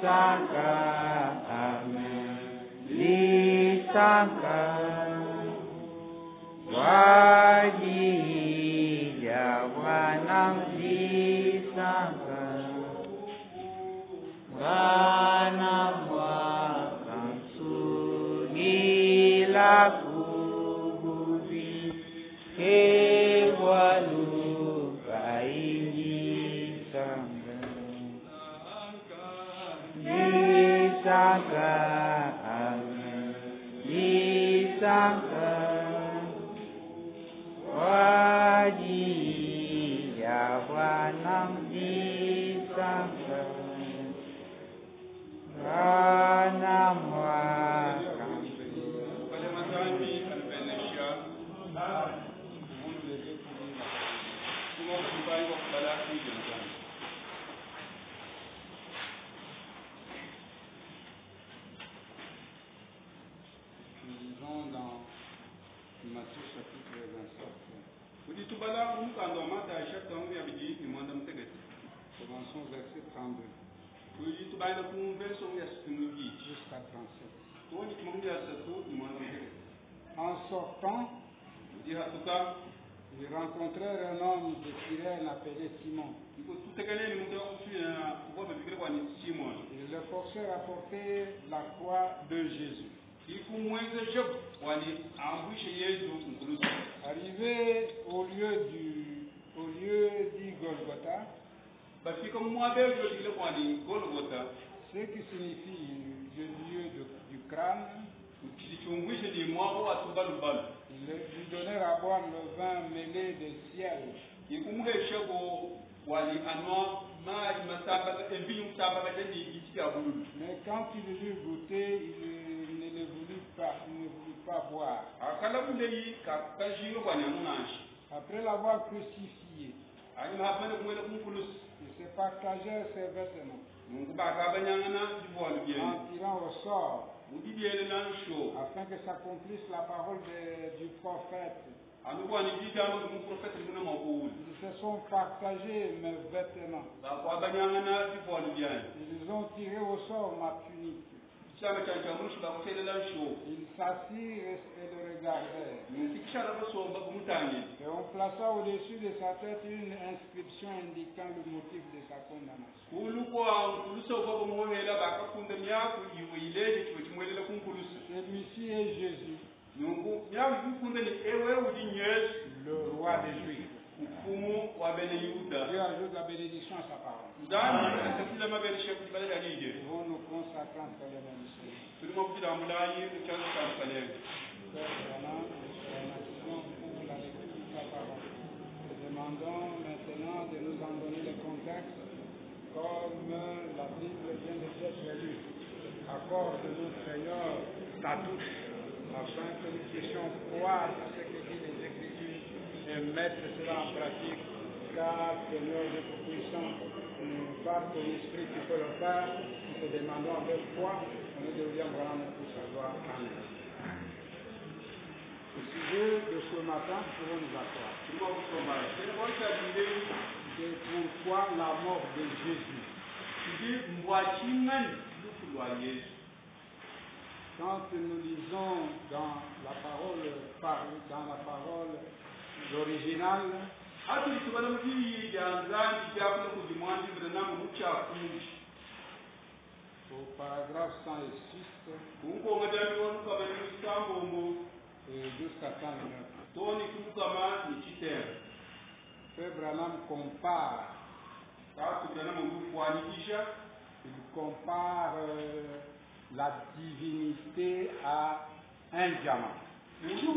Lisanga, amen. Lisanga, wajia wanam lisanga, wanam wakamsugila kububi, kewaluka injisanga. Lisanga, amen. Lisanga, wajia wanam lisanga, wanam wakam. Nous lisons dans Matthieu chapitre 27. Commençons verset 32 jusqu'à 37. En sortant, ils rencontrèrent un homme de Cyrène appelé Simon. Ils le forcèrent à porter la croix de Jésus. Arrivé au lieu dit Golgotha, ce qui signifie le lieu du crâne, ils lui donnèrent à boire le vin mêlé de ciel. Mais quand il l'eut goûté, il ne voulut pas boire. Après l'avoir crucifié, ils se partagèrent ses vêtements en tirant au sort, afin que s'accomplisse la parole du prophète. Ils se sont partagés mes vêtements. Ils ont tiré au sort ma tunique. Ils s'assirent et le regardèrent. Et on plaça au-dessus de sa tête une inscription indiquant le motif de sa condamnation. Celui-ci est Jésus, le roi des Juifs. Dieu ajoute la bénédiction à sa parole. Nous devons nous consacrer en solennel du Seigneur. Père, nous te remercions pour la lecture de ta parole. Nous demandons maintenant de nous en donner le contexte comme la Bible vient de être lue. Accorde-nous, Seigneur, ta touche, afin que nous puissions croire à ce que dit les Écritures et mettre cela en pratique, car, Seigneur, notre puissant, par ton esprit, tu peux le faire. Nous te demandons avec foi, au nom de William Branham, pour sa gloire. Amen. Au sujet de ce matin, nous pouvons nous asseoir. C'est pourquoi la mort de Jésus. Quand nous lisons dans la parole l'original, au paragraphe 106 jusqu'à 109, Frère Branham compare la divinité à un diamant. Il dit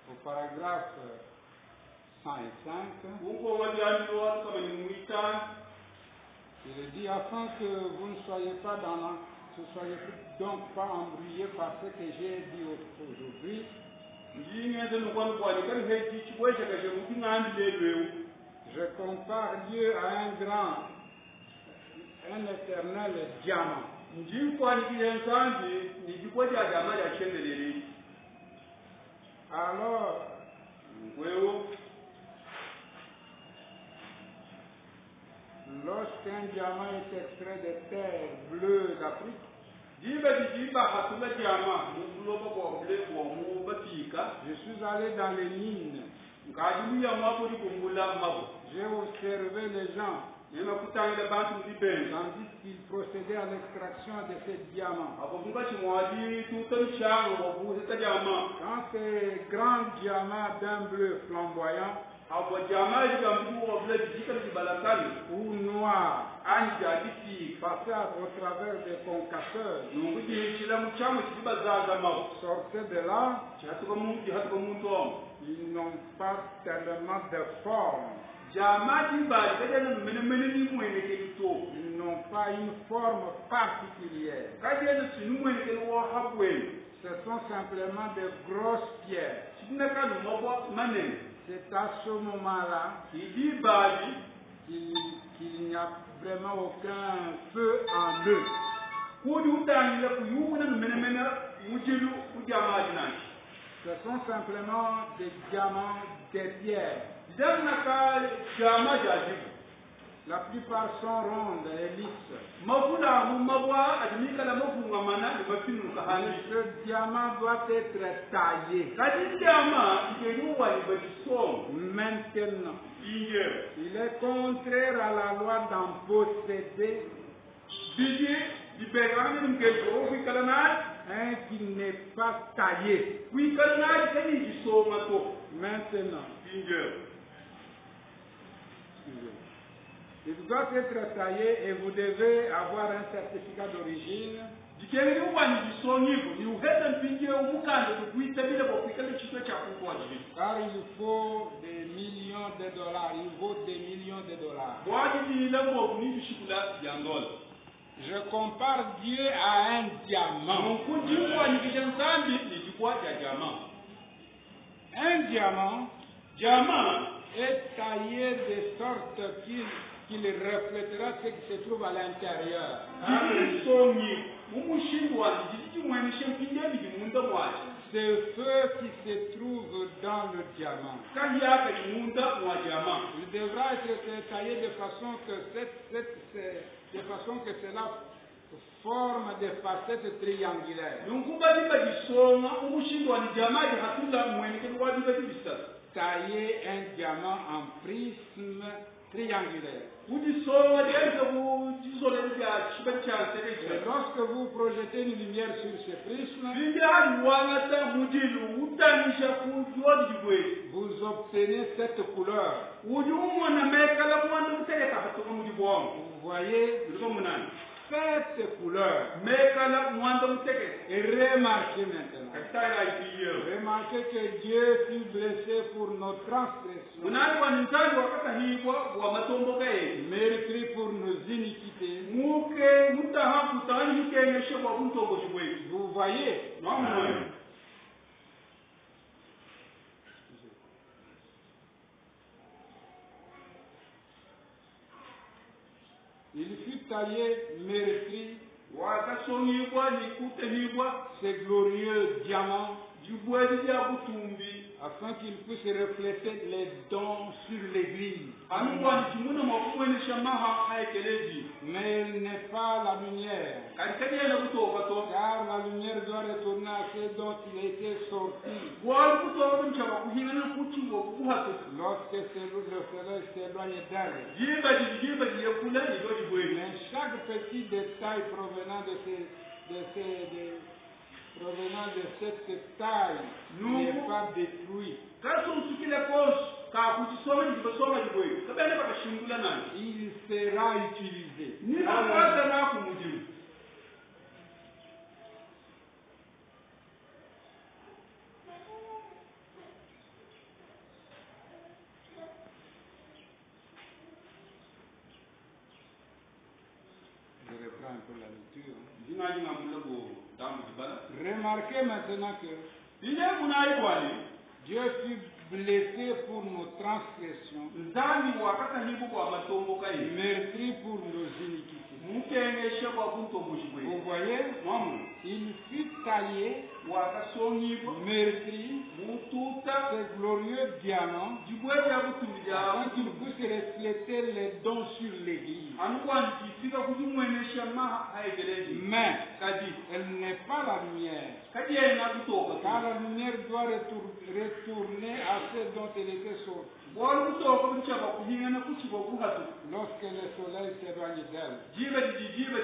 au paragraphe 105, il dit afin que vous ne soyez donc pas embrouillés par ce que j'ai dit aujourd'hui. Je compare Dieu à un éternel diamant. Alors, un diamant est extrait des terres bleues d'Afrique, je suis allé dans les mines. J'ai observé les gens tandis qu'ils procédaient à l'extraction de ces diamants. Quand ces grands diamants d'un bleu flamboyant ou noir passaient au travers des concasseurs, sortaient de là, ils n'ont pas tellement de forme. Ils n'ont pas une forme particulière. Ce sont simplement de grosses pierres. C'est à ce moment-là qu'il n'y a vraiment aucun feu en eux. Ce sont simplement des diamants, des pierres. La plupart sont rondes et lisses. Ce diamant doit être taillé. Maintenant, il est contraire à la loi d'en posséder un qui n'est pas taillé. Maintenant, il doit être taillé et vous devez avoir un certificat d'origine. Car il faut des millions de dollars, il vaut des millions de dollars. Je compare Dieu à un diamant. Un diamant est taillé de sorte qu'il reflètera ce qui se trouve à l'intérieur. Ce feu qui se trouve dans le diamant. Il devra être taillé de façon que cela forme des facettes triangulaires. Tailler un diamant en prisme triangulaire. Et lorsque vous projetez une lumière sur ce prisme, vous obtenez cette couleur. Vous voyez cette couleur. Et remarquez maintenant. Remarquez que Dieu fut blessé pour nos transgressions, meurtri pour nos iniquités. Vous voyez? Il fut taillé, meurtri, ces glorieux diamants, afin qu'il puisse refléter les dons sur l'église. Mais il n'est pas la lumière, car la lumière doit retourner à ce dont il a été sorti. Lorsque le soleil s'éloigne d'elle. Mais chaque petit détail provenant de cette taille n'est pas détruit. Il sera utilisé. Je reprends un peu la lecture. Remarquez maintenant que Dieu fut blessé pour nos transgressions, meurtri pour nos iniquités. Vous voyez, il fut taillé wakasongibwa meurtri, mututa ce glorieux diamant, jibwera butumija afin qu'il puisse refléter les dons sur l'église. anukwandikifika kuti mwenesha maha aegelezi Mais kadi elle n'est pas la lumière, kadi yena kutoka car la lumière doit retourner à ce dont elle était sortie. bwali kutoka kuchaba kuhingana kuchiba kuhatu Lorsque le soleil s'éloigne d'elle. jiba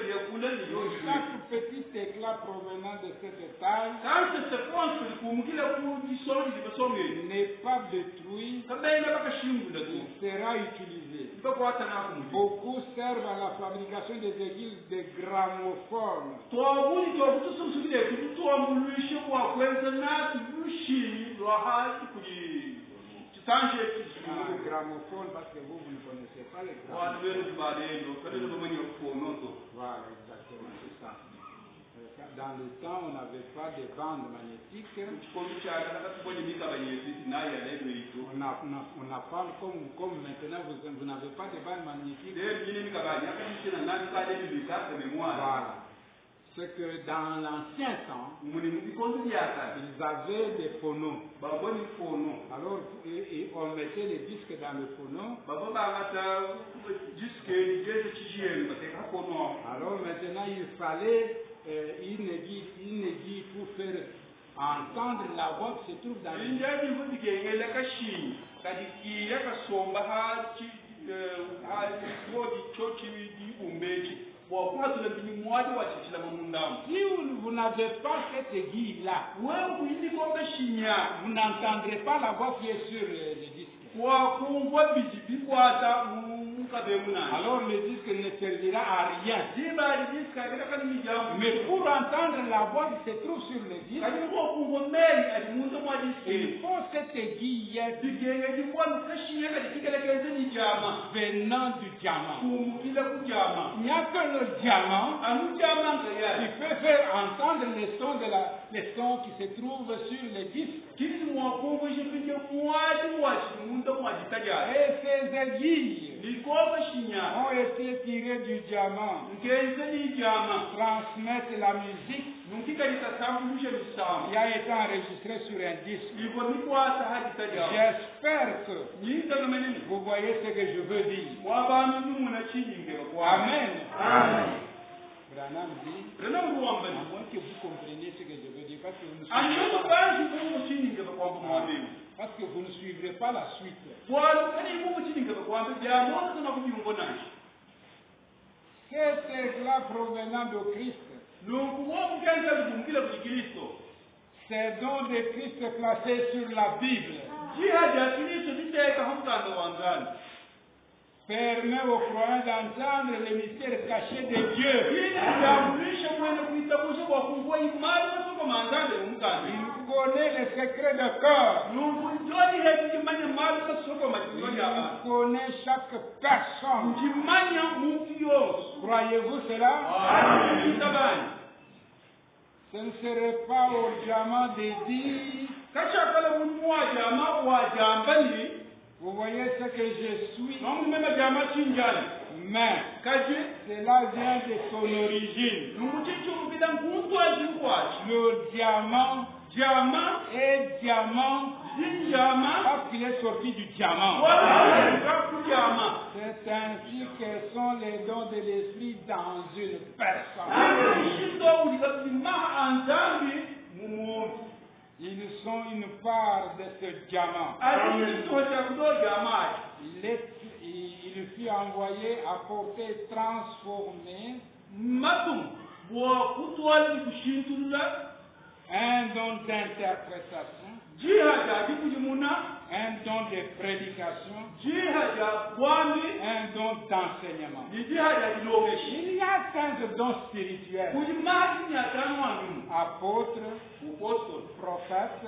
liyakula liyoshwe Chaque petit éclat provenant de cette taille kanse sekonse likumukila kudisongi libasongeni n'est pas détruit, kabena bakashingula tu sera utilisé. bakwatanakumuli Beaucoup servent à la fabrication des aiguilles de gramophones. twabuli twakutusumsukile kuti twambuluishe bwakwenza nati lushini lwahali kuli chitanje Gramophone, parce que vous ne connaissez pas les wanu gramophones. veru balendo kadeno bamanya kufonoto Voilà, exactement, c'est ça. Dans le temps, on n'avait pas de bandes magnétiques. chikondo chaka nakatibonye mikabanyesi naye alendo ito On n'a pas, comme maintenant, vous n'avez pas de bandes magnétiques. lero nyine mikabanya akatishina nani kalebibikase memwara Voilà. C'est que dans l'ancien temps, muli mubikondo byakale ils avaient des phonos. baboni fono Alors, on mettait les disques dans le phono. baba bangata jiskeni jeje chijiyeni bateka fono Alors maintenant, il fallait une aiguille pour faire entendre la voix qui se trouve dans le disque. injaji vudigengela kashini kadi yakasomba ha wodi chochi umbeji wakuhatula bini mwadi wachichila mamundamu Si vous n'avez pas cette aiguille-là, wewe kuilikombe shinya vous n'entendrez pas la voix qui est sur le disque. wakumva biji bikwata mukabe munani Alors le disque ne servira à rien. jibali jiskagera kani mijamu Mais pour entendre la voix qui se trouve sur le disque, kadi wakumva meli ati muntu mwa il jiskeni faut cette aiguille bigenge jibwani kashinya kadi kikelekeze ni jama venant du diamant. kumukila kujama Il n'y a que le diamant anu jama qui nkayali peut faire entendre les sons qui se trouvent sur le disque. kiti mwakumva shipinje mwadi wachi muntu mwa jitajali Et ces aiguilles likoba shinya ont été tirées du diamant, ngenze ni jama transmettent la musique nukika litasambulushe misamu qui a été enregistrée sur un disque. liko mikwata hajitajali J'espère que nyindagamene vous voyez ce que je veux dire. wabantu numuna chilingero kwa Amen. Amen. Branham dit, rena à uruwambani moins que vous compreniez ce que je veux dire, parce que vous ne anyoni suivrez pas, bantu mumu chilingero kwamba mwambimu parce que vous ne suivrez pas la suite. bwali kani mumu chilingero kwamba byamoto kana kubyumva nashi Cet éclat provenant de Christ, nukuwa mukenza likumukile kuli kristo ces dons de Christ placés sur la Bible, jiha ja kristo biteka hamukanda wanzani permet aux croyants d'entendre les mystères cachés de Dieu. ili byamulishe mwene kuitakushe kwakumva imali masoko manzande umukanda Il connaît les secrets de cœur. nukujoni heti jimanye mali masoko majimoni abantu Il connaît chaque personne. njimanya muntu yose Croyez-vous cela? itabani Ce ne serait pas au diamant de dire, kachakala muntu wajambani vous voyez ce que je suis, nomumema jama chinjani mais kaji cela vient de son origine. numuchichumbila nkuntu ajikwachi Le diamant jama est diamant zinjama parce qu'il est sorti du diamant. kujama C'est ainsi que sont les dons de l'esprit dans une personne. ishindowulika bimaha anzambi mumuntu Ils sont une part de ce diamant. aliisoja kudojamaji Il fut envoyé, apporté, transformé, matum bwakutwalili kushintulula un don d'interprétation, jiha jaji kulimuna un don de prédication, jiha ja bwami un don d'enseignement. ni jiha ja jilomeshi Il y a 5 dons spirituels: kulimaji nyatano wanumu apôtre, upostol prophète,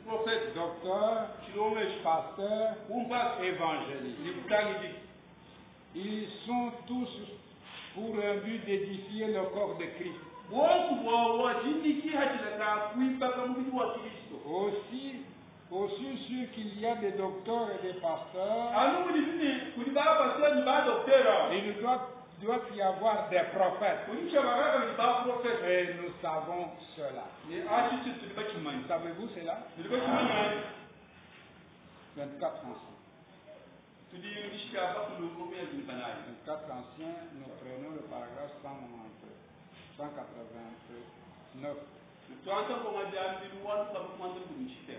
profeti docteur, chilomeshi pasteur, umpasi évangéliste. nikutangidi Ils sont tous pour un but d'édifier le corps de Christ. bonke bwawa chindi jiha chilaka kuipaka mubili wa kristo Aussi sûr qu'il y a des docteurs et des pasteurs, anu kuli bini kuli bapastori badoktera il doit doit y avoir des prophètes. Kuni chabara ka ba prophet. Et nous savons cela. Ni ashi tu ba chimani. Savez-vous cela? Tu ba chimani. 24 anciens. Tu dis Mishka ba kulu ko be du banai. 24 anciens, nous prenons le paragraphe 189. Tu entends comment dire à l'Ilouan, ça va commander pour une chita.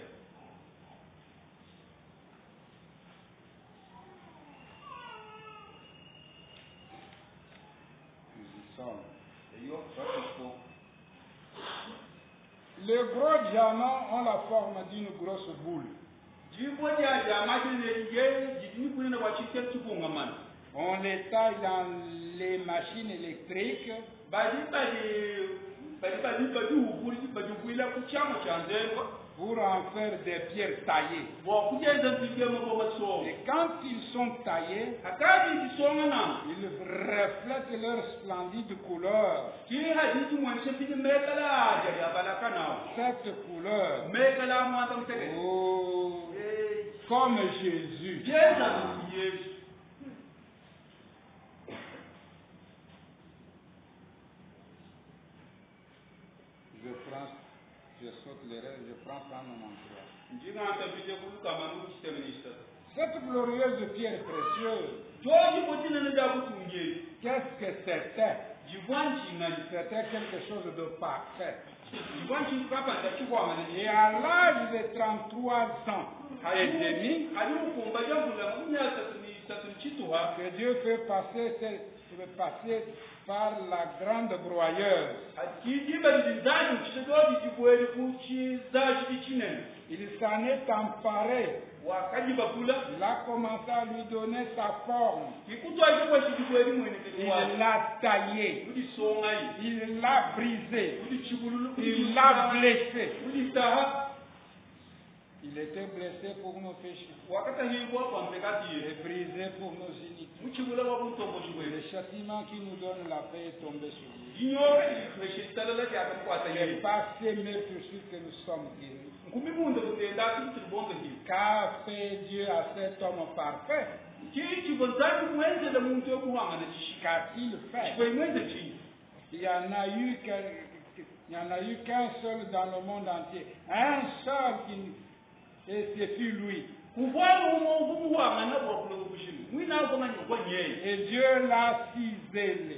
Nous y sommes. Et yo, ça c'est faux. Les gros diamants ont la forme d'une grosse boule. On les taille dans les machines électriques. Pour en faire des pierres taillées. Et quand ils sont taillés, ils reflètent leur splendide couleur. Cette couleur, oh, comme Jésus. Je saute les rêves, je prends Psalm 93. Cette glorieuse pierre précieuse, qu'est-ce que c'était? C'était quelque chose de parfait. Et à l'âge de 33 ans et demi, que Dieu fait passer par la grande broyeuse. Il s'en est emparé. Il a commencé à lui donner sa forme. Il l'a taillé. Il l'a brisé. Il l'a blessé. Il était blessé pour nos péchés et brisé pour nos iniquités. Le châtiment qui nous donne la paix est tombé sur lui. C'est par ces meurtrissures que nous sommes guéris. Qu'a fait Dieu à cet homme parfait? Qu'a-t-il fait? Il n'y en a eu qu'un seul dans le monde entier. Un seul et c'est sur lui. Et Dieu l'a ciselé.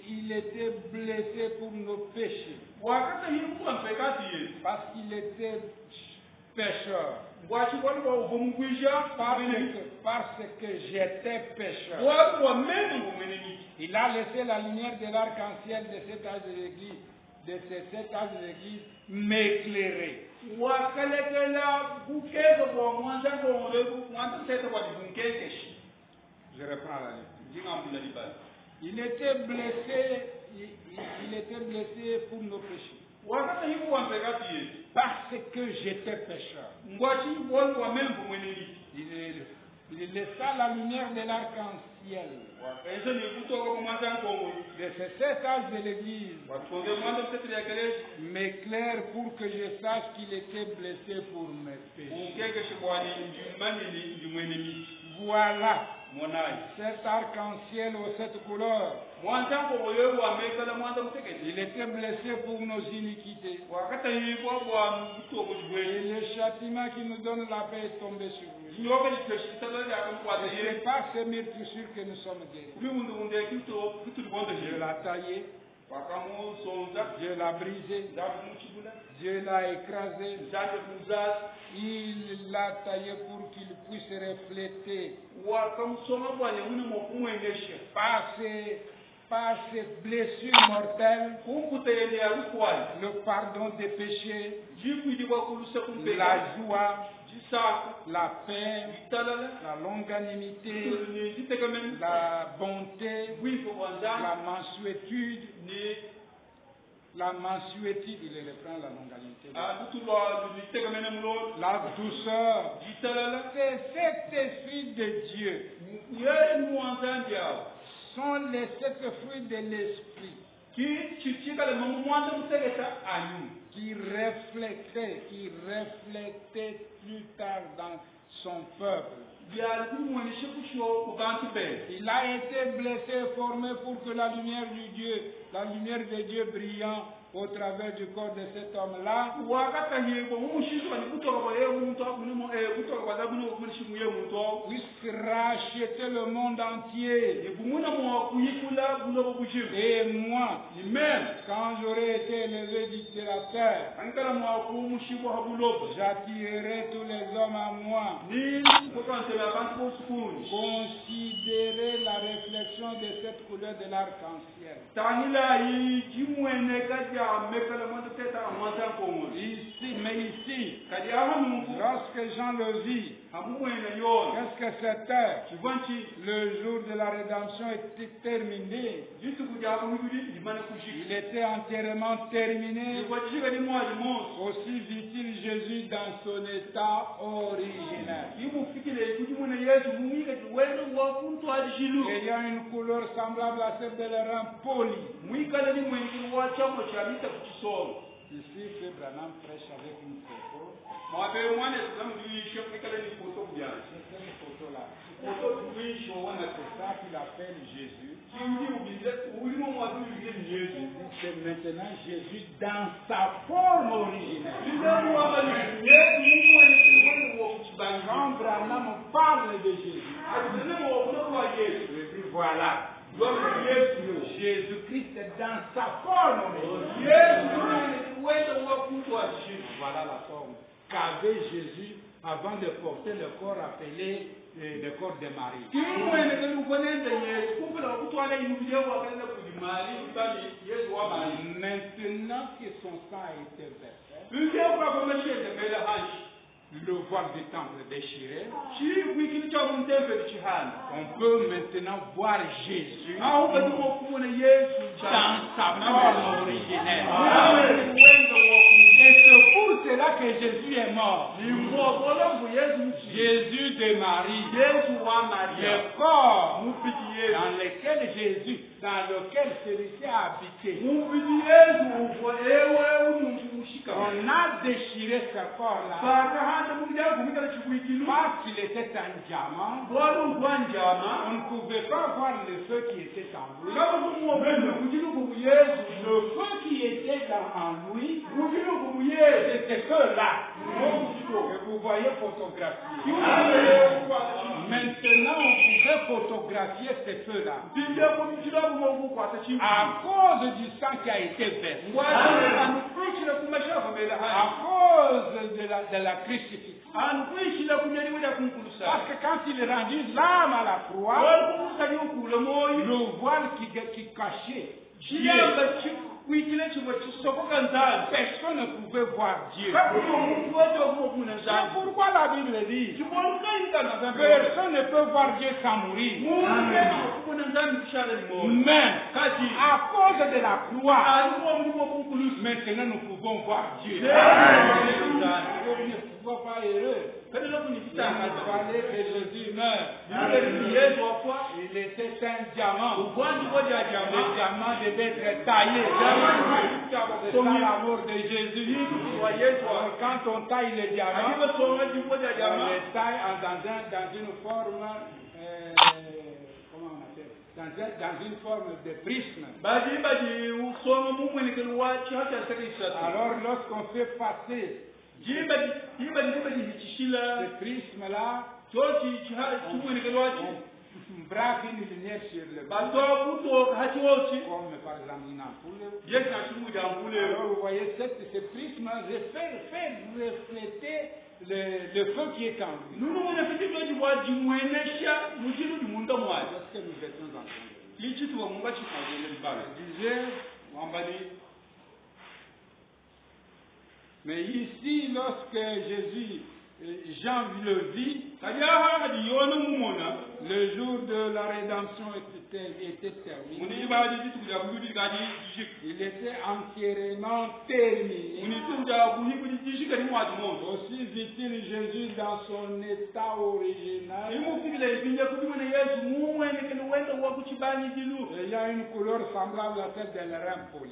Il était blessé pour nos péchés. Parce qu'il était pécheur. Parce que j'étais pécheur. Il a laissé la lumière de l'arc-en-ciel de cet âge de l'église. M'éclairer. Je reprends la lecture. Il était blessé pour nos péchés. Parce que j'étais pécheur. Il laissa la lumière de l'arc-en-ciel. De ce âge de l'église m'éclaire pour que je sache qu'il était blessé pour mes péchés. Voilà cet arc-en-ciel ou cette couleur. Il était blessé pour nos iniquités. Et le châtiment qui nous donne la paix est tombé sur lui. Et c'est par ces meurtrissures que nous sommes guéris. Dieu l'a taillé. Dieu l'a brisé. Dieu l'a écrasé. Il l'a taillé pour qu'il puisse refléter par ses blessures mortelles le pardon des péchés, la joie, la paix, la longanimité, la bonté, la mansuétude. La mansuétude, il reprend la longanimité. La douceur. C'est cet esprit de Dieu. Sont les sept fruits de l'esprit qui reflétaient plus tard son peuple. Il a été blessé et formé pour que la lumière de Dieu brillant au travers du corps de cet homme-là puisse racheter le monde entier. Et moi, quand j'aurai été élevé d'ici la terre, j'attirerai tous les hommes à moi. Considérez la réflexion de cette couleur de l'arc-en-ciel. Ici, lorsque Jean le vit, qu'est-ce que c'était? Le jour de la rédemption était terminé. Il était entièrement terminé. Aussi vit-il Jésus dans son état originel. Ayant une couleur semblable à celle de l'airain poli. Ici, Frère Branham prêche avec une photo. C'est cette photo-là. C'est ça qu'il appelle Jésus. C'est maintenant Jésus dans sa forme originelle. Quand Branham parle de Jésus, voilà. Jésus-Christ est dans sa forme originelle. Voilà la forme qu'avait Jésus avant de porter le corps appelé le corps de Marie. Maintenant que son sang a été versé, le voile du temple déchiré, on peut maintenant voir Jésus dans sa forme originelle. Et c'est pour cela que Jésus est mort. Jésus de Marie, le corps dans lequel Jésus, dans lequel celui-ci a habité. On a déchiré ce corps-là parce qu'il était un diamant. On ne pouvait pas voir le feu qui était en lui. Le feu qui était en lui, c'était ce feu-là que vous voyez photographier. Maintenant, on pouvait photographier ce feu-là à cause du sang qui a été versé, à cause de la crucifixion. Parce que quand il est rendu l'âme à la croix, le voile qui cachait Dieu, personne ne pouvait voir Dieu. C'est pourquoi la Bible dit personne ne peut voir Dieu sans mourir. Mais à cause de la croix, maintenant nous pouvons voir Dieu. Ne sois pas heureux. Il fallait que Jésus meure. Il était un diamant. Le diamant devait être taillé. C'est ça l'amour de Jésus. Quand on taille le diamant, on le taille dans une forme, comment on appelle, dans une forme de prisme. Alors lorsqu'on fait passer ce prisme-là, on braque une lumière sur le bas, comme par exemple une ampoule. Alors vous voyez, ce prisme fait refléter le feu qui est en lui. Qu'est-ce que nous étions en train de dire? Mais ici, lorsque Jean le vit, le jour de la rédemption était terminé. Il était entièrement terminé. Aussi vit-il Jésus dans son état original. Il y a une couleur semblable à celle de l'airain poli.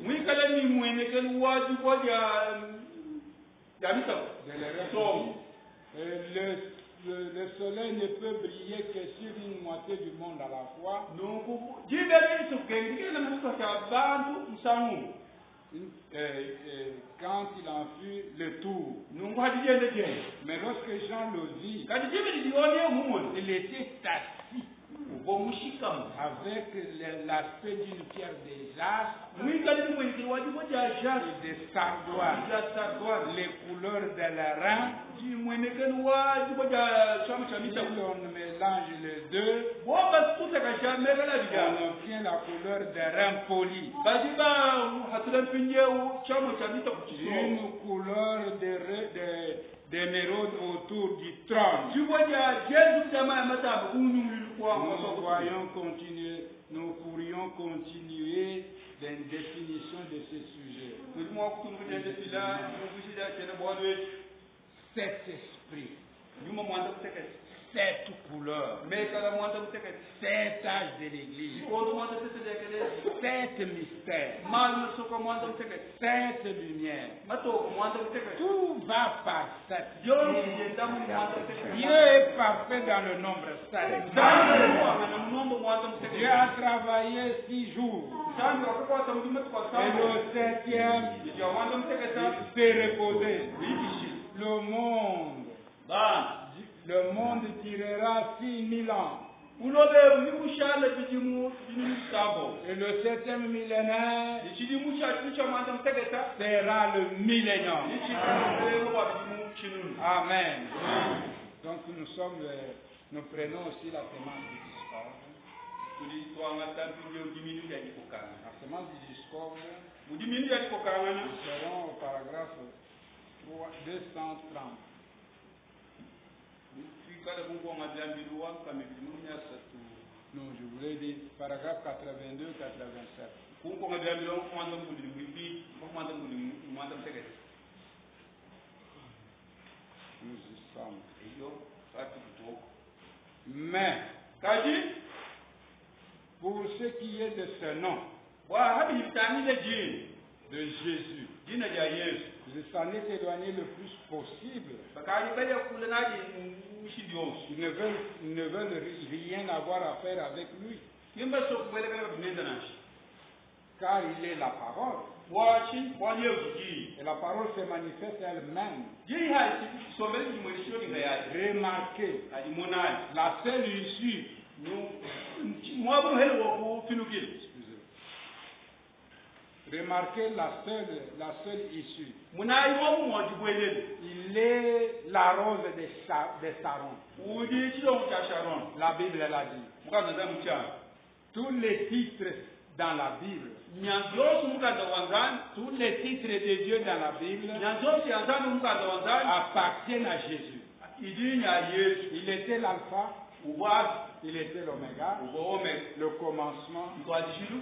le soleil ne peut briller que sur une moitié du monde à la fois. Quand il en fut le tour. Mais lorsque Jean le vit, il était assis avec l'aspect d'une pierre des jastres et des sardoines, les couleurs de l'airain. Si on mélange les deux, on obtient la couleur d'airain poli. Une couleur d'émeraude autour du trône. Nous pourrions continuer d'une définition de ce sujet. Cet esprit, cette couleur, cet âge de l'église, cet mystère, cette lumière, tout va par cette. Dieu est parfait dans le nombre 7. Dieu a travaillé 6 jours. Et le 7e, il s'est reposé. Le monde durera 6000 ans. Et le 7e millénaire sera le millénium. Amen. Donc nous prenons aussi la sémence du discorde. La sémence du discorde, nous serons au paragraphe 230. Non, je voulais dire paragraphe 82, 87. Nous y sommes. Mais, pour ce qui est de ce nom, de Jésus, il s'en est éloigné le plus possible. Ils ne veulent rien avoir à faire avec lui. Car il est la parole. Et la parole se manifeste elle-même. Remarquez, la seule issue. Remarquez la seule issue. Il est la rose de Sharon. La Bible l'a dit. Tous les titres dans la Bible, tous les titres de Dieu dans la Bible appartiennent à Jésus. Il était l'alpha, il était l'oméga, le commencement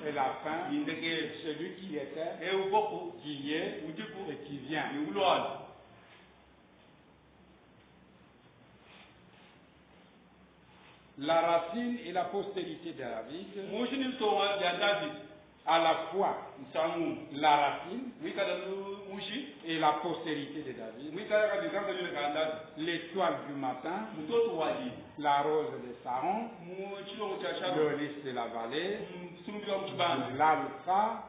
et la fin, celui qui était, qui est et qui vient. La racine et la postérité de David, à la fois la racine et la postérité de David, l'étoile du matin, la rose de Sharon, le lys de la vallée, l'alpha,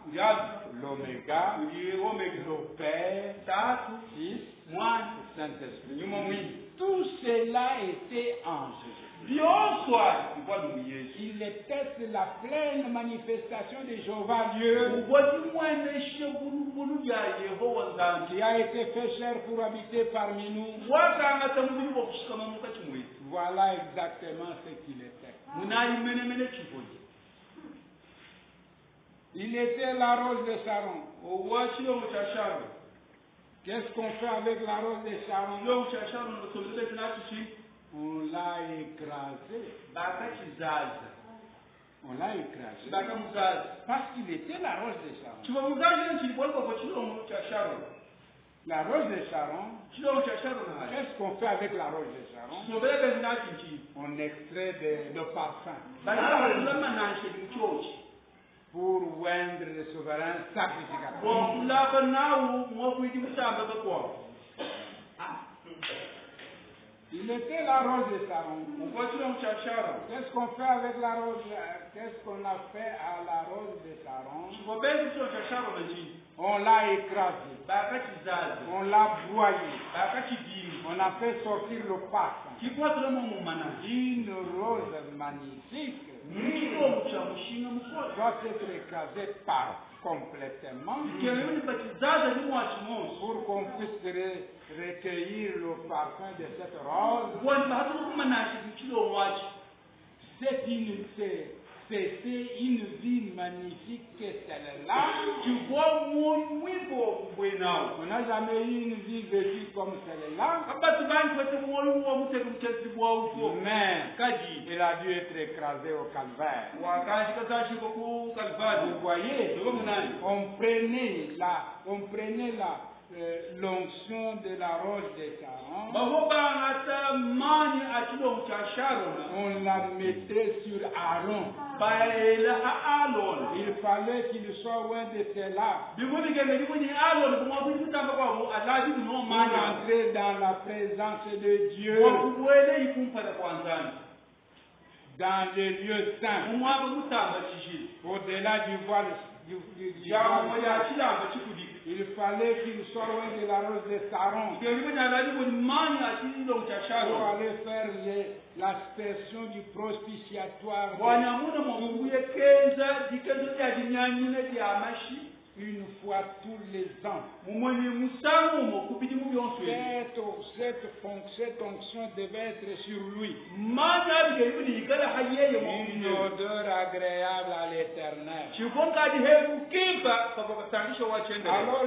l'oméga, le Père, Fils, Saint-Esprit. Tout cela était en Jésus. Il était la pleine manifestation de Jéhovah Dieu qui a été fait chair pour habiter parmi nous. Voilà exactement ce qu'il était. Il était la rose de Sharon. Qu'est-ce qu'on fait avec la rose de Sharon? On l'a écrasé. On l'a écrasé. Parce qu'il était la rose de Sharon. La rose de Sharon, qu'est-ce qu'on fait avec la rose de Sharon? On extrait le parfum pour oindre le souverain sacrificateur. Il était la rose de Saron. Mkwatula mchashara. Qu'est-ce qu'on fait avec la rose? Qu'est-ce qu'on a fait à la rose de Saron? Chikobezi kutula mchashara nanjini. On l'a écrasé. Bakachizazi. On l'a broyé. Bakachidini. On a fait sortir le parfum. Chikwatula mumana. Une rose magnifique Mchilo mchamushinga mkola. doit être écrasée complètement Kiyoni bachizaza ni mwachimoso. pour qu'on puisse recueillir le parfum de cette rose. Kwani bahatu kumanashi mchilo mwachi. C'est une vie magnifique que celle-là. Chikwa mwimbo mbwenao. On n'a jamais eu une vie vécue comme celle-là. Abatu bani kwete mwoluwa muteke mchezi bwa ufo. Mais Kaji. il a dû être écrasé au calvaire. Wakaji kasashi koku kalvado. Vous voyez, Ndio mnani. on prenait l'onction de la rose de Saron. Bahoba ngata mani achilo mchasharo. On la mettait sur Aaron. Baela Aaron. Il fallait qu'il soit loin de cela Bigoni gende bigoni Aaron kuma kutamba kwa alaji no pour mani. entrer dans la présence de Dieu, Wakuwele ikumpa la kwanzani. dans les lieux saints, Umwaba kutamba chishili. au-delà du voile. Ya moya chilamba chikudi. Il fallait qu'il soit loin de la rose de Saron Keribu na alaji boni mani achilo pour mchasharo. aller faire l'aspersion du propitiatoire Bwanamuna mwabuye kenza dikezo ya dinyanyine ya amashi. une fois tous les ans. Mumweni musango mokubidi mu byonse. Cette onction devait être sur lui. Mana bigeribu ni igala hayeye Une mu. odeur agréable à l'Éternel. Chikonga di hebu kimba kwa kutandisha wachende. Alors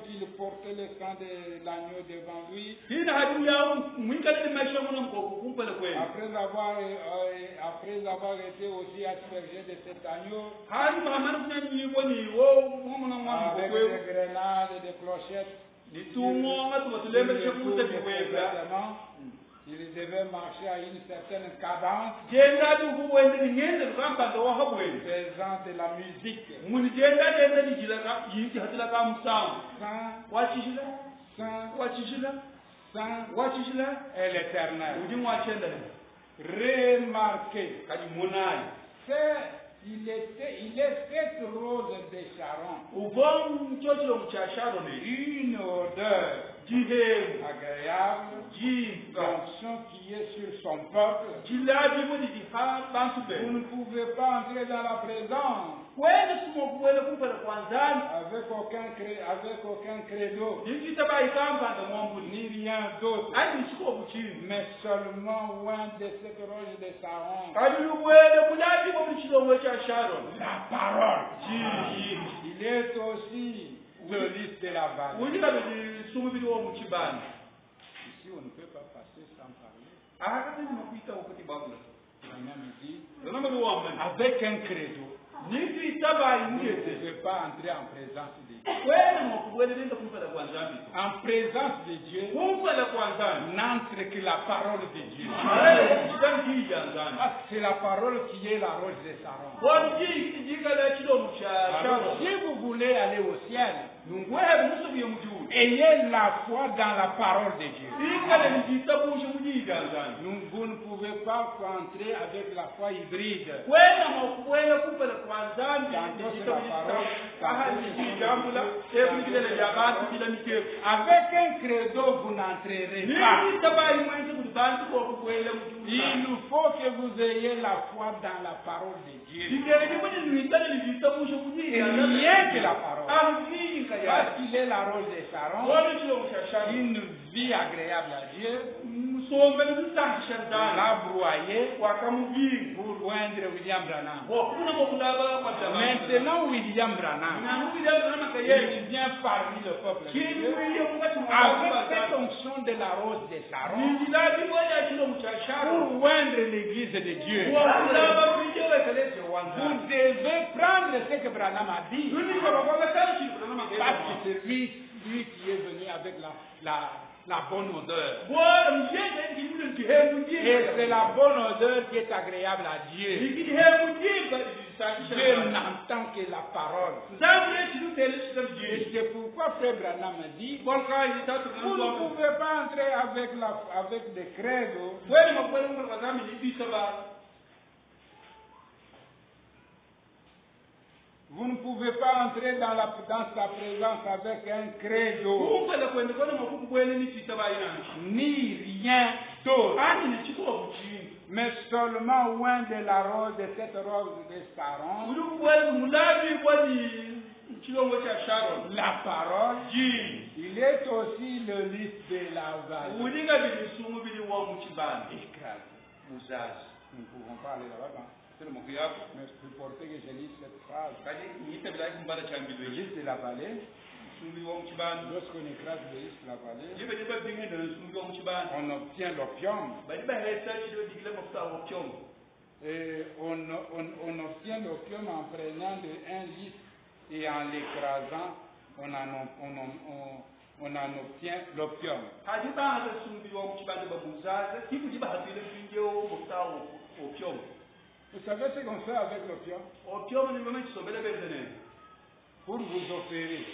qu'il portait le sang de l'agneau devant lui, Hina hadu ya mwingale ni maisha mwana mkoko kumpele kweli. après avoir été aussi aspergé de cet agneau, Hadi mahamani kunyanyi woni wo mwana mwana avec mkoko. des grenades et des clochettes, Nitungo ngatu batuleme chekuta biwega. il devait marcher à une certaine cadence, Jenda du huwende ni ngende lukamba ndo wahabwende. faisant de la musique. Muni jenda ni jilaka yinti hatila ka musango. Saint, Wachishila, Saint, wachishila, Saint wachishila. est l'Éternel. Udi mwachenda. Remarquez, Kadi munai. il est cette rose de Sharon, Ubon mchochilo mchasharo ne. une odeur Jihemu. agréable, Jimka. l'onction qui est sur son peuple. Jilaji mudi jiha bantu Vous be. ne pouvez pas entrer dans la présence Kwele sumo kuwele kumpele kwanzani. avec aucun credo, Niki taba ikamba ndo mwambuni. ni rien d'autre, Adi siko kuchini. mais seulement loin de cette rose de Sharon. Kadi luwele kulaji mo mchilo mwecha Sharon. La parole. Ji. Il est aussi le lys de la vallée. Udi kabidi sumu bidi wo mchibani. Ici, on ne peut pas passer sans parler. Akati mkuita wakati babula. On a dit, Ndio ndio wamani. avec un credo, Niki taba vous ne imuyete. pouvez pas entrer en présence de Dieu. Kwele mo kuwele ndio kumpele kwanzani. En présence de Dieu, Kumpele kwanzani. n'entre que la parole de Dieu. Jikanji janzani. Ah, c'est la parole qui est la rose de Sharon. Wadi jikala chilo mcha Alors, Sharon. si vous voulez aller au ciel, Wewe muso byo mjuu. ayez la foi dans la parole de Dieu. Ikale nijitabu shumuji janzani. Vous ne pouvez pas entrer avec la foi hybride. Kwenda mwakuwele kumpele kwanzani. Tantôt c'est la parole, Aha tantôt nijambula. Ebu kile ya batu bila mikefu. Avec un credo, vous n'entrerez pas. Niki taba imwenzi kubantu kwa kuwele mjuu. Il faut que vous ayez la foi dans la parole de Dieu. Ikele ni nijitale nijitabu shumuji. Et rien que la parole. Amfika Parce ya. qu'il est la rose de Sharon, Wadi chilo mcha Sharon. une vie agréable à Dieu, Musombe nzisangi shardana. la broyer Wakamuvinga. pour loindre William Branham. Wakuna mokulaba kwa tabana. Maintenant, William Branham, il vient parmi le peuple de Dieu avec cette onction de la rose de Sharon pour loindre l'église de Dieu. Vous devez prendre ce que Branham a dit, parce que c'est lui qui est venu avec la bonne odeur. Et c'est la bonne odeur qui est agréable à Dieu. Dieu n'entend que la parole. Et c'est pourquoi Frère Branham dit, vous ne pouvez pas entrer avec des credos. Vous ne pouvez pas entrer dans sa présence avec un credo, ni rien d'autre, mais seulement oint de la rose, de cette rose de Saron, la parole. Il est aussi le lys de la vallée. Écrasé. Nous ne pouvons pas aller là-bas. Mais supportez que je lise cette phrase. Le lys de la vallée. Lorsqu'on écrase le lys de la vallée, on obtient l'opium. Et on obtient l'opium en prenant un lys et en l'écrasant, on en obtient l'opium. Vous savez ce qu'on fait avec l'opium? Pour vous opérer,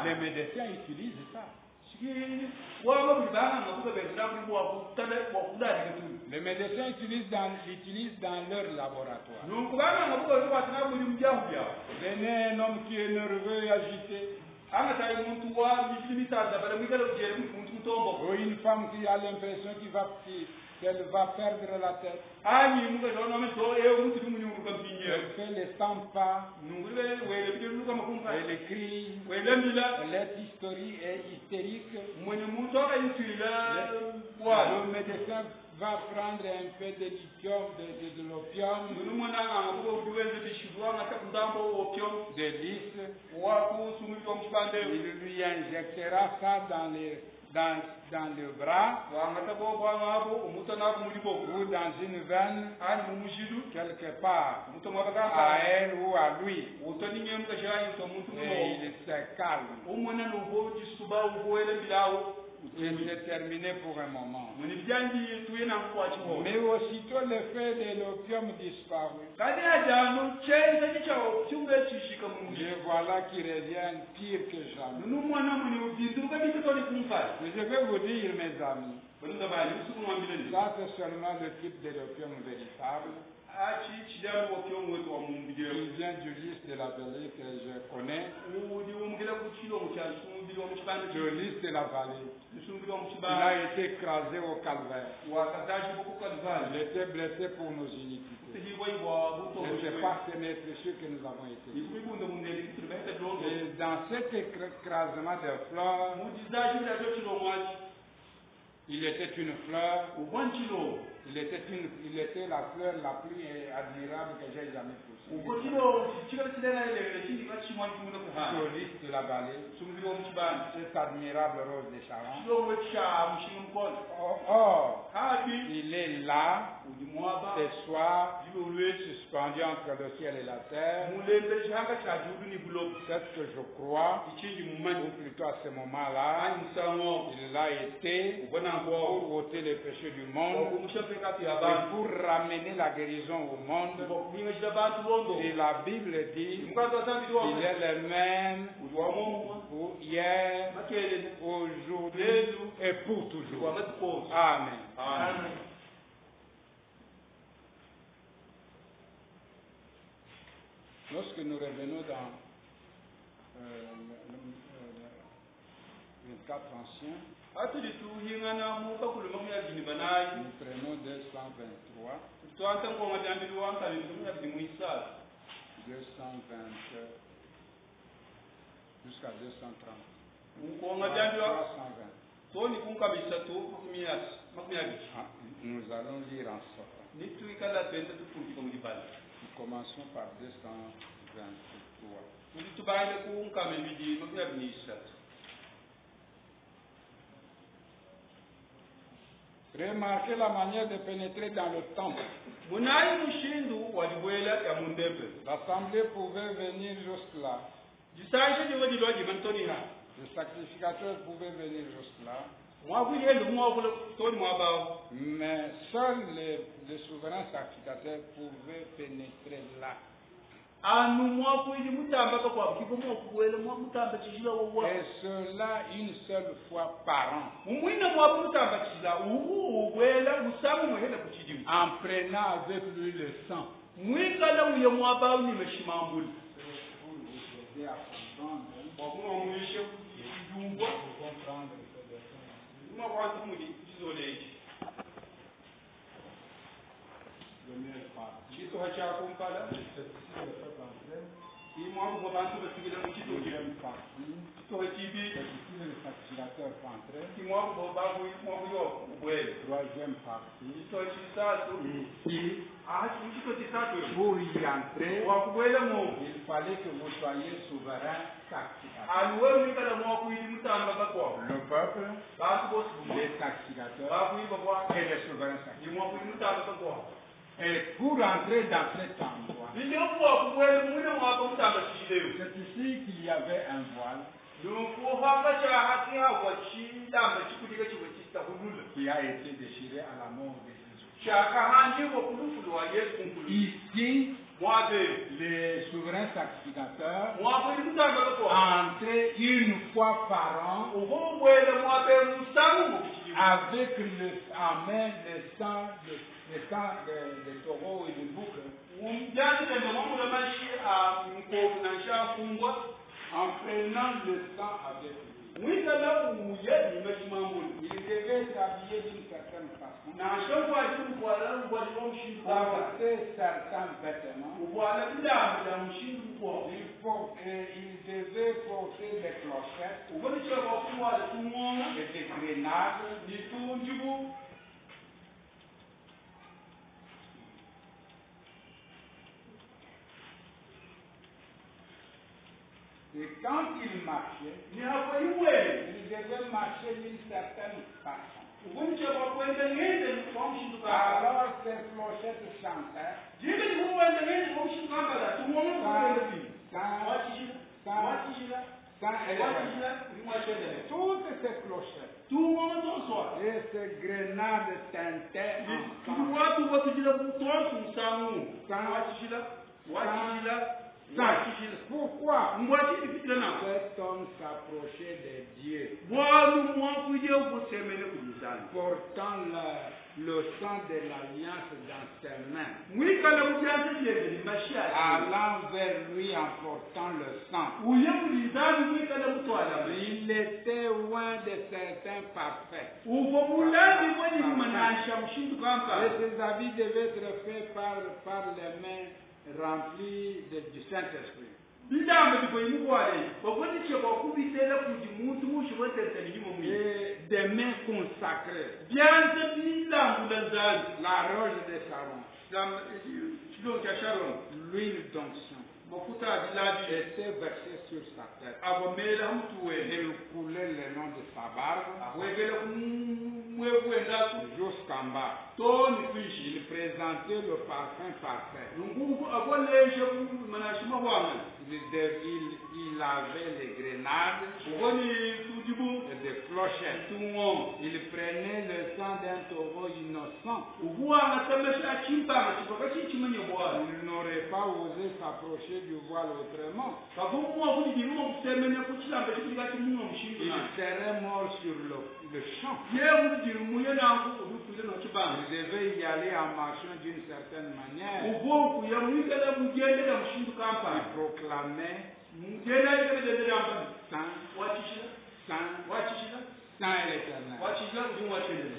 les médecins utilisent ça. Les médecins l'utilisent dans leur laboratoire. Venez un homme qui est nerveux et agité, ou une femme qui a l'impression qu'elle va perdre la tête. Elle fait les 100 pas, elle crie, elle est hystérique. Le médecin va prendre un peu de lithium, de l'opium, de lys. Il lui injectera ça dans le bras ou dans une veine quelque part, à elle ou à lui, et il se calme. Et c'est terminé pour un moment. Mais aussitôt l'effet de l'opium disparut, et voilà qu'ils reviennent pire que jamais. Mais je vais vous dire, mes amis, ça c'est seulement le type de l'opium véritable. Il vient du lys de la vallée que je connais. Le lys de la vallée. Il a été écrasé au calvaire. Il était blessé pour nos iniquités. Ce n'est pas ce maître précieux que nous avons été. Et dans cet écrasement de fleurs, il était une fleur. Il était la fleur la plus admirable que j'ai jamais poussée. Sur le lys de la vallée, cette admirable rose de Sharon. Or, il est là, ce soir, suspendu entre le ciel et la terre. C'est ce que je crois, ou plutôt à ce moment-là, il a été pour ôter les péchés du monde, et pour ramener la guérison au monde. Et la Bible dit qu'il est le même pour hier, aujourd'hui et pour toujours. Amen. Amen. Lorsque nous revenons dans les 4 anciens, nous prenons 223, 220 jusqu'à 230. 320. Nous allons lire en sortant. Nous commençons par 223. Remarquez la manière de pénétrer dans le temple. L'assemblée pouvait venir jusque-là. Le sacrificateur pouvait venir jusque-là. Mais seuls les souverains sacrificateurs pouvaient pénétrer là. Et cela une seule fois par an. En prenant avec lui le sang. Pour vous aider à comprendre première partie. Le peuple deuxième partie. Le sacrificateur entrait. Troisième partie. Ici, pour y entrer, il fallait que vous soyez souverain sacrificateur. Le peuple, les sacrificateurs et les souverains sacrificateurs. Et pour entrer dans cet endroit, c'est ici qu'il y avait un voile qui a été déchiré à la mort de Jésus. Ici, les souverains sacrificateurs entraient une fois par an avec en main le sang des taureaux et des boucs, en prenant le sang avec lui. Il devait s'habiller d'une certaine façon, porter certains vêtements. Il devait porter des clochettes et des grenades. Et quand il marchait, il devait marcher d'une certaine façon. Alors ces clochettes chantaient. Toutes ces clochettes et ces grenades tintaient Pourquoi cet homme s'approchait des dieux, portant le sang de l'alliance dans ses mains, allant vers lui en portant le sang. Il était loin de certains parfaits. Et ses habits devaient être faits par les mains rempli du Saint-Esprit. Et des mains consacrées. La roche de Sharon. L'huile d'onction était versée sur sa tête. Elle coulait le long de sa barbe jusqu'en bas. Il présentait le parfum parfait. Il avait les grenades et des clochettes. Il prenait le sang d'un taureau innocent. Il n'aurait pas osé s'approcher du voile autrement. Il serait mort sur le champ. Il devait y aller en marchant d'une certaine manière. Il proclamait Saint, Saint, Saint est l'éternel.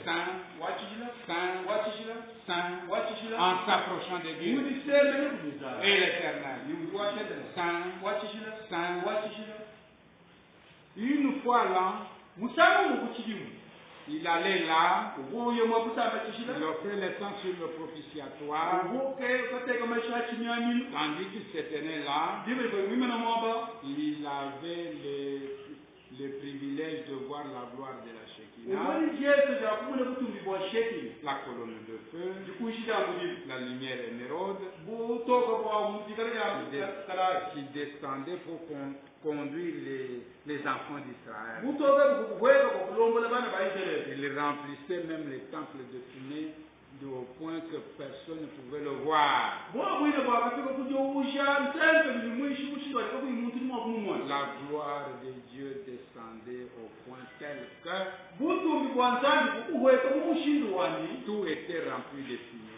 Saint, Saint, Saint, en s'approchant de Dieu. Et l'éternel. Saint, Saint. Une fois l'an, il allait là, il offrait le sang sur le propitiatoire, tandis qu'il se tenait là, il avait le privilège de voir la gloire de la Shekinah, la colonne de feu, la lumière émeraude, qui descendait pour conduire les enfants d'Israël. Il remplissait même les temples de fumée au point que personne ne pouvait le voir. La gloire de Dieu descendait au point tel que tout était rempli de fumée.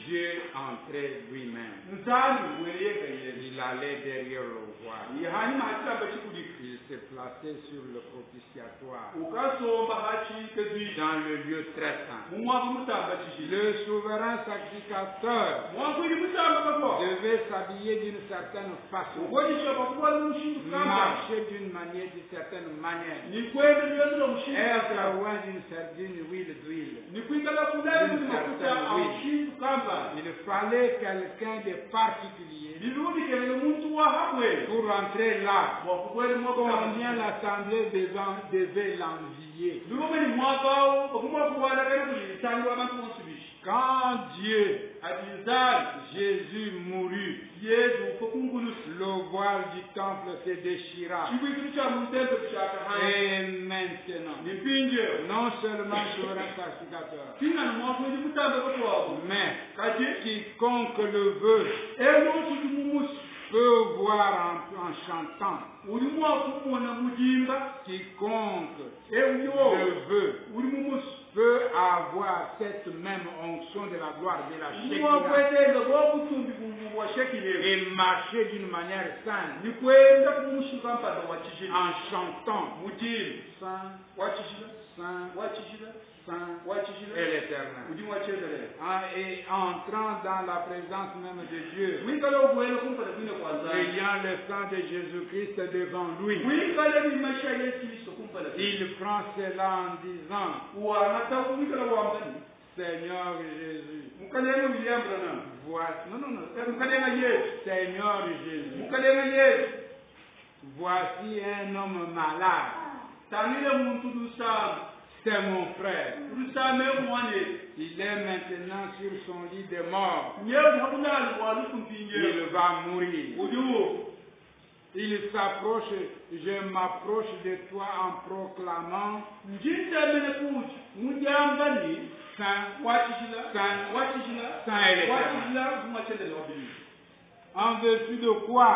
Dieu entrait lui-même. Il allait derrière le roi. Il se plaçait sur le propitiatoire. Dans le lieu très saint. Le souverain sacrificateur devait s'habiller d'une certaine façon. Marcher d'une manière, d'une certaine manière. Être loin d'une huile d'huile. Il fallait quelqu'un de particulier pour entrer là. Combien l'assemblée devait l'envier. Quand Dieu a dit Jésus mourut, le voile du temple se déchira. Et maintenant, non seulement souverain sacrificateur, mais quiconque le veut peut voir en chantant. Quiconque le veut peut avoir cette même onction de la gloire de la Shekinah et marcher d'une manière sainte en chantant Saint, Saint, Saint et l'Éternel. Et entrant dans la présence même de Dieu, ayant le sang de Jésus-Christ devant lui, il prend cela en disant Seigneur Jésus, Seigneur Jésus, voici un homme malade. C'est mon frère. Il est maintenant sur son lit de mort. Il va mourir. Il s'approche, je m'approche de toi en proclamant Saint, Saint, Saint et l'Éternel. En vertu de quoi?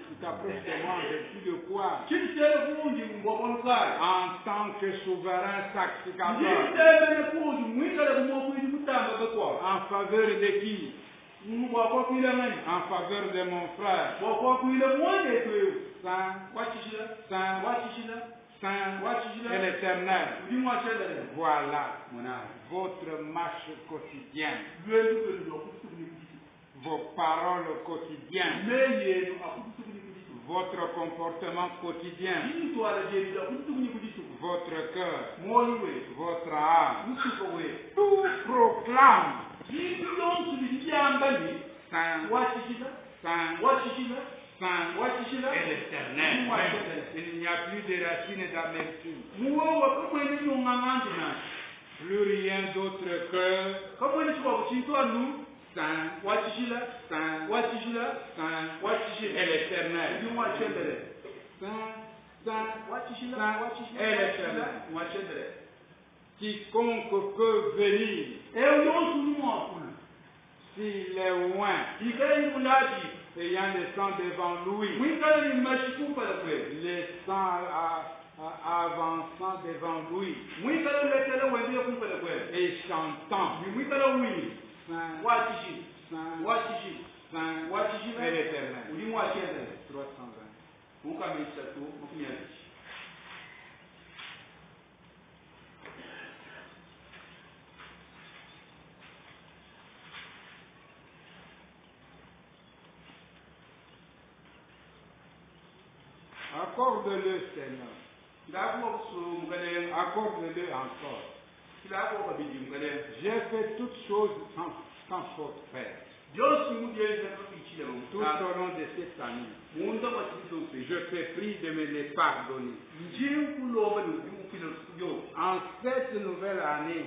Tu t'approches de moi en vertu de quoi? En tant que souverain sacrificateur. En faveur de qui? En faveur de mon frère. Saint, Saint, Saint et l'Éternel. Voilà votre marche quotidienne. Vos paroles quotidiennes. Votre comportement quotidien. Votre cœur. Votre âme. Tout proclame Saint, Saint, Saint et l'Éternel. Il n'y a plus de racines d'amertume. Plus rien d'autre que Saint, Saint, Saint et l'Éternel. Saint, Saint, Saint et l'Éternel. Quiconque peut venir, s'il est loin, ayant le sang devant lui, le sang avançant devant lui, et chantant, Saint, Saint, Saint et l'Éternel. 320. Accorde-le, Seigneur. Accorde-le encore. J'ai fait toutes choses sans faute faire. Tout au long de cette année, je te prie de me les pardonner. En cette nouvelle année,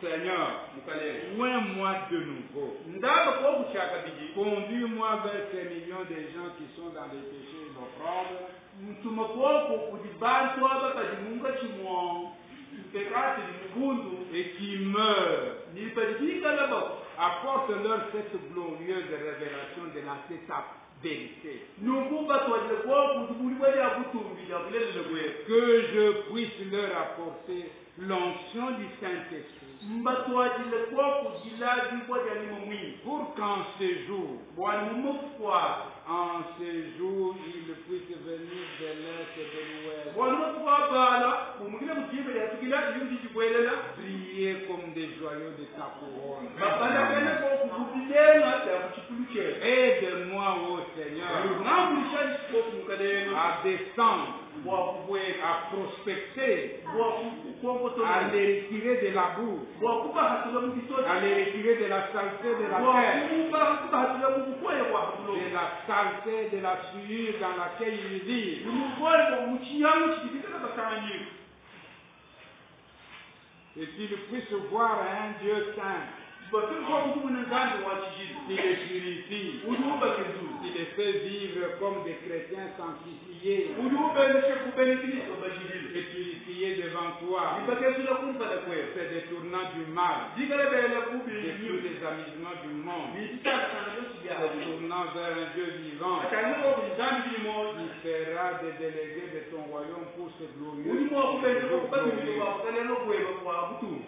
Seigneur, Oins-moi de nouveau. Conduis-moi vers ces millions de gens qui sont dans les péchés et l'opprobre et qui meurent. Apporte-leur cette glorieuse révélation de la vérité. Que je puisse leur apporter l'onction du Saint-Esprit. Pour qu'en ce jour, ils puissent venir de l'Est et de l'Ouest, briller comme des joyaux de ta couronne. Aide-moi, ô Seigneur, à descendre, à prospecter, à les retirer de la boue, à les retirer de la saleté de la terre, de la saleté de la souillure dans laquelle ils vivent. Et qu'ils puissent voir un Dieu saint qui les purifie, qui les fait vivre comme des chrétiens sanctifiés et purifiés devant toi, se détournant du mal, de tous les amusements du monde, se tournant vers un Dieu vivant qui sera des délégués de ton royaume pour ce glorieux.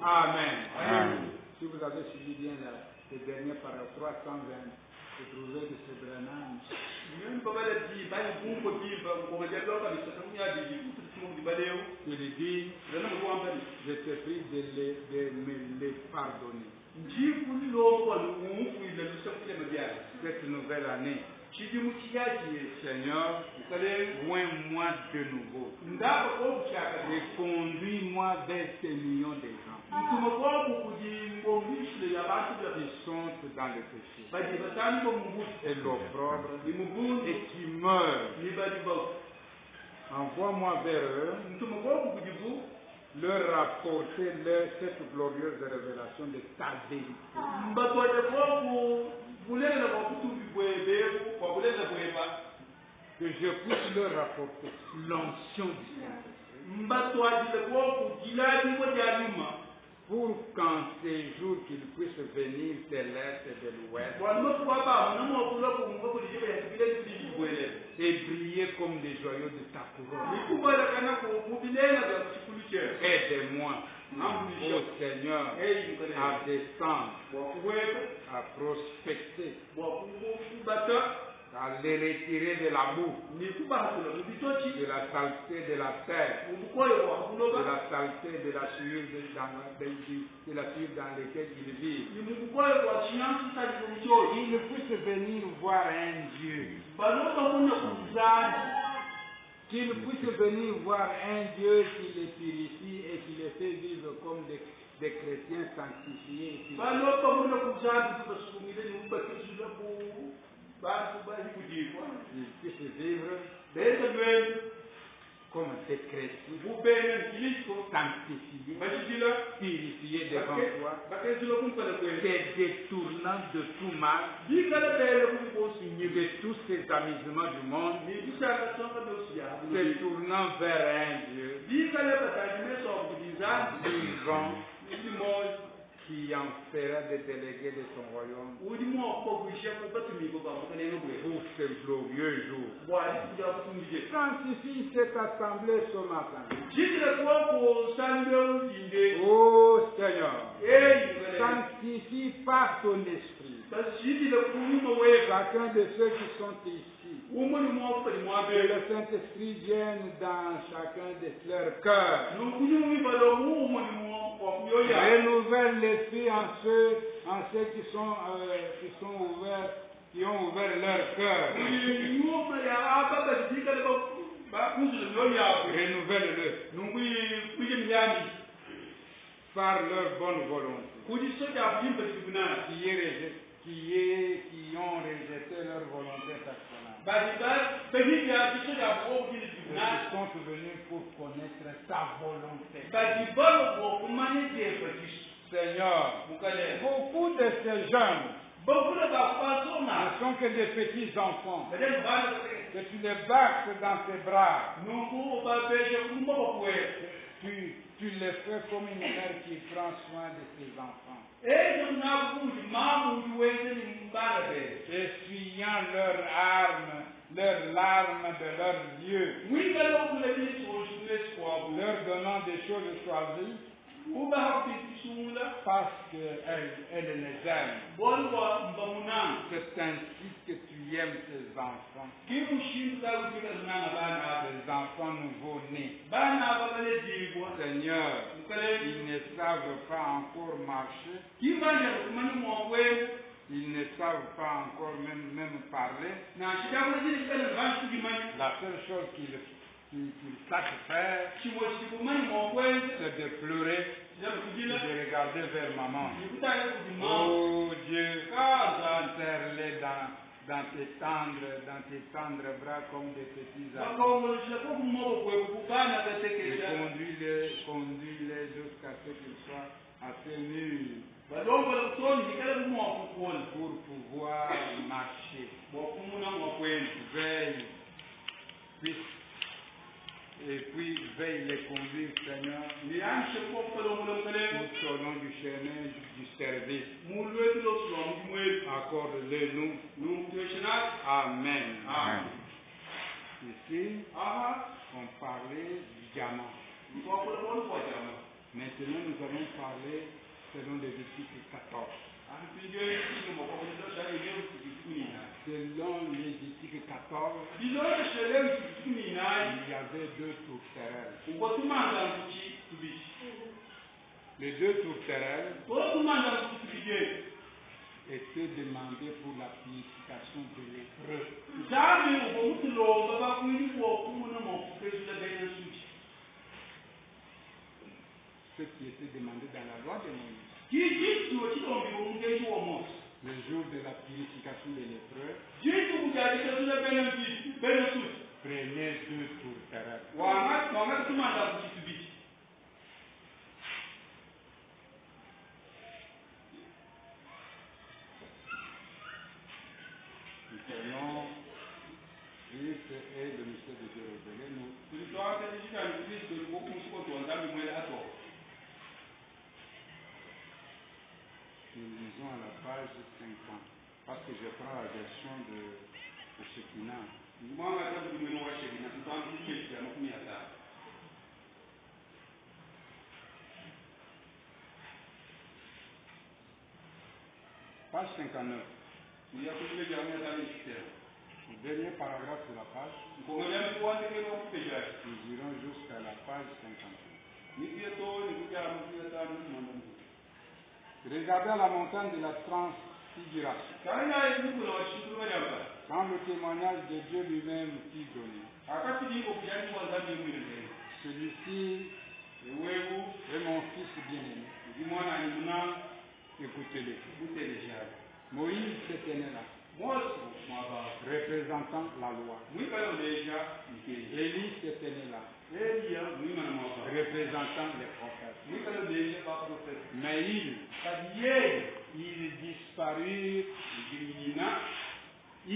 Amen. Si vous avez suivi bien le dernier paragraphe 320, se trouver de ce Branham. Il dit, je te prie de me les pardonner. Cette nouvelle année, Seigneur, oins-moi de nouveau et conduis-moi vers ces millions de gens qui sont dans le péché et l'opprobre et qui meurent. Envoie-moi vers eux, leur rapporter cette glorieuse révélation de ta vérité. Que je puisse leur rapporter l'onction du Saint-Esprit. Pour qu'en ces jours qu'ils puissent venir de l'Est et de l'Ouest et briller comme des joyaux de ta couronne. Aide-moi, ô Seigneur, à descendre, à prospecter, à les retirer de la boue, de la saleté de la terre, de la saleté de la souillure de la souillure dans laquelle ils vivent. Ils puissent venir voir un Dieu. Qu'ils puissent venir voir un Dieu qui les purifie et qui les fait vivre comme des chrétiens sanctifiés. Ils puissent vivre comme des chrétiens sanctifiés, purifiés devant toi, se détournant de tout mal, de tous ces amusements du monde, se tournant vers un Dieu vivant, qui en fera des délégués de son royaume pour ce glorieux jour. Sanctifie cette assemblée ce matin. Oh Seigneur, sanctifie par ton esprit chacun de ceux qui sont ici. Que le Saint-Esprit vienne dans chacun de leurs cœurs. Renouvelle l'esprit en ceux qui sont ouverts, qui ont ouvert leur cœur. Renouvelle-le par leur bonne volonté. Qui ont rejeté leur volonté personnelle. Ils sont venus pour connaître ta volonté. Seigneur, beaucoup de ces jeunes ne sont que des petits enfants. Que tu les basses dans tes bras. Tu les fais comme une mère qui prend soin de ses enfants. Essuyant leurs larmes de leurs yeux. Leur donnant des choses choisies. Parce qu'elle les aime. C'est ainsi que tu aimes tes enfants. Les enfants nouveau-nés. Seigneur, ils ne savent pas encore marcher. Ils ne savent pas encore même parler. La seule chose qu'ils savent faire, c'est de pleurer, de regarder vers maman. Oh Dieu, serre-les dans tes tendres bras comme des petits amis. Et conduis-les jusqu'à ce qu'ils soient assez mûrs pour pouvoir marcher. Veille, et puis veille les conduire, Seigneur, tout au long du chemin du service. Accorde-le-nous. Amen. Ici, on parlait du diamant. Maintenant, nous allons parler selon Lévitique 14. Selon Lévitique 14, il y avait deux tourterelles. Les deux tourterelles étaient demandées pour la purification de lépreux. Ce qui était demandé dans la loi de Moïse. Le jour de la purification des lépreux, prenez deux tourterelles. Nous prenons Christ et le mystère de Dieu révélé. Nous lisons à la page 50, parce que je prends la version de Shekinah. Page 59. Le dernier paragraphe de la page. Nous irons jusqu'à la page 51. Regardez à la montagne de la transfiguration. Quand le témoignage de Dieu lui-même fut donné. Celui-ci est mon fils bien-aimé. Écoutez-le. Moïse s'était né là, représentant la loi. Élie s'était né là, représentant les prophètes. Mais ils disparurent. Il disparut et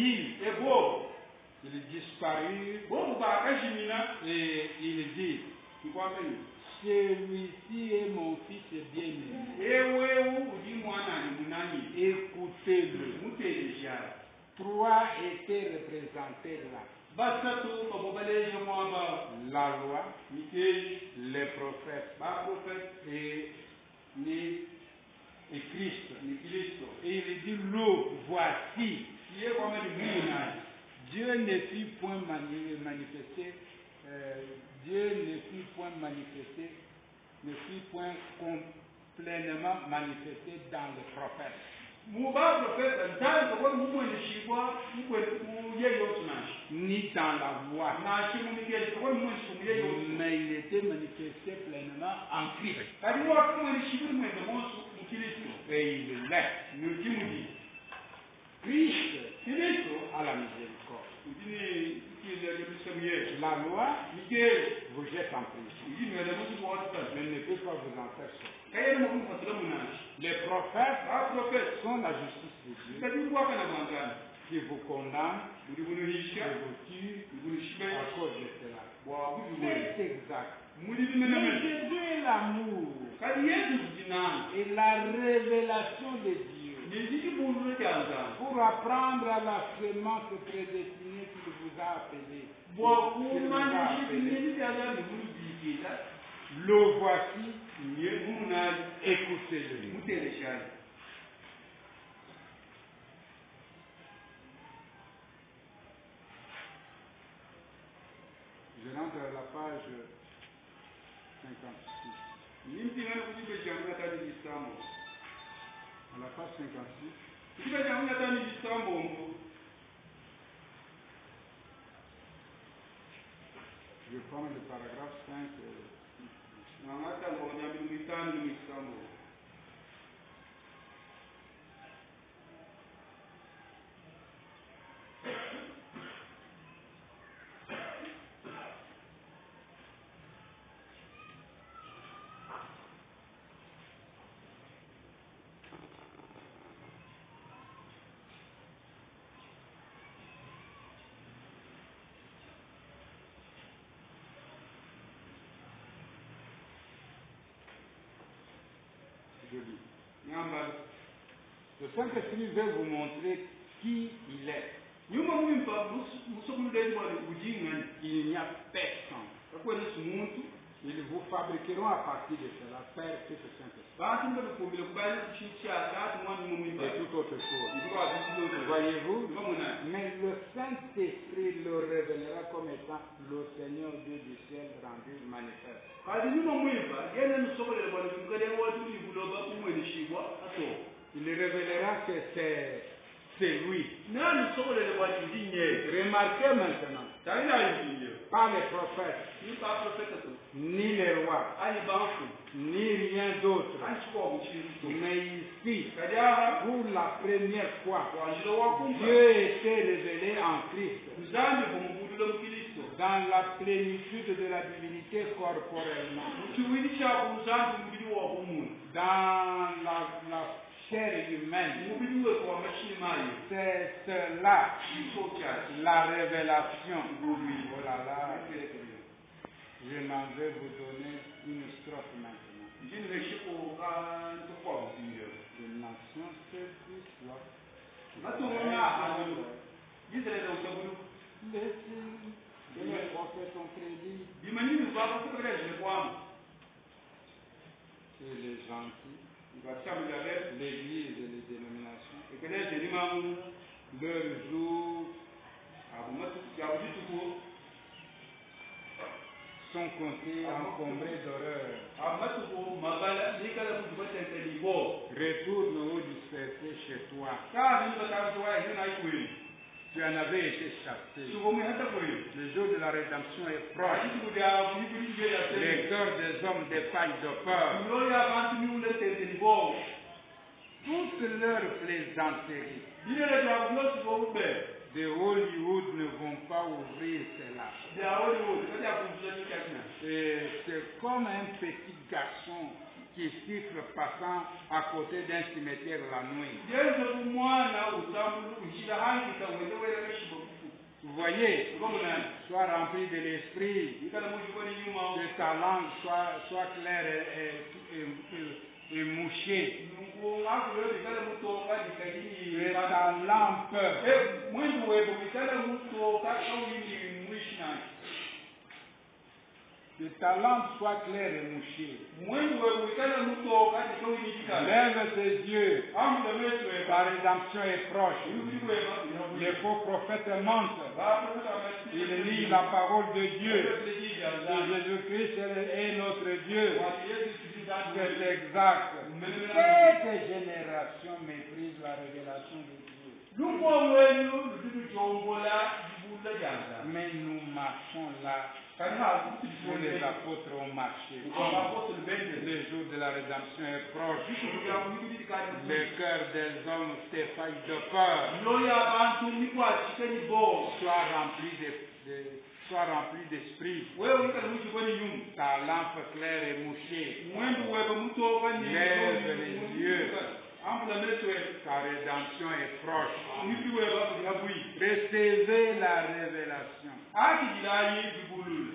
il dit, celui-ci est mon fils bien-aimé. Écoutez-le. Trois étaient représentés là. La loi, les prophètes et Christ. Et il dit, l'eau, voici. Dieu ne fut point manifesté. Dieu ne fut point pleinement manifesté dans les prophètes. Ni dans la voix. Mais il était manifesté pleinement en Christ. Et il l'est. Christ a la miséricorde. La loi vous jette en prison. Mais ne peut pas vous en faire sortir. Les prophètes sont la justice de Dieu qui vous condamne, qui vous tue à cause de cela. C'est exact. Mais Dieu est l'amour et la révélation de Dieu pour apprendre à la sémence prédestinée qu'il vous a appelé. Le voici, écoutez-le. Je rentre à la page 56. À la page 56. Je prends le paragraphe 5. Le Saint-Esprit veut vous montrer qui il est. Il n'y a personne. Ils vous fabriqueront à partir de cela, faire que ce Saint-Esprit. Et toute autre chose. Voyez-vous? Mais le Saint-Esprit le révélera comme étant le Seigneur Dieu du ciel rendu manifeste. Il révélera que c'est lui. Remarquez maintenant, pas les prophètes, ni les rois, ni rien d'autre. Mais ici, pour la première fois, Dieu était révélé en Christ, dans la plénitude de la divinité corporellement, dans la chair humaine. C'est cela, la révélation. Oh là là, je m'en vais vous donner une strophe maintenant. Une nation service là. Les prophètes ont prédit. Et les gentils, l'Église et les dénominations, leur jour sont comptés, encombrés d'horreur. Retourne au dispersé chez toi. Tu en avais été chassé. Le jour de la rédemption est proche. Les cœurs des hommes défaillent de peur. Toutes leurs plaisanteries de Hollywood ne vont pas ouvrir cela. Et c'est comme un petit garçon qui siffle passant à côté d'un cimetière la nuit. Vous voyez, sois rempli de l'esprit, que ta langue soit claire et mouchée. Et ta lampe que ta lampe soit claire et mouchée. Lève tes yeux, ta rédemption est proche. Les faux prophètes mentent. Ils lient la parole de Dieu. Que Jésus-Christ est notre Dieu. C'est exact. Cette génération méprise la révélation de Dieu. Mais nous marchons là où les apôtres ont marché. Le jour de la rédemption est proche. Le cœur des hommes s'effaille de peur. Sois rempli sois rempli d'esprit. Ta lampe claire et mouchée. Lève les yeux. Ta rédemption est proche. Recevez la révélation.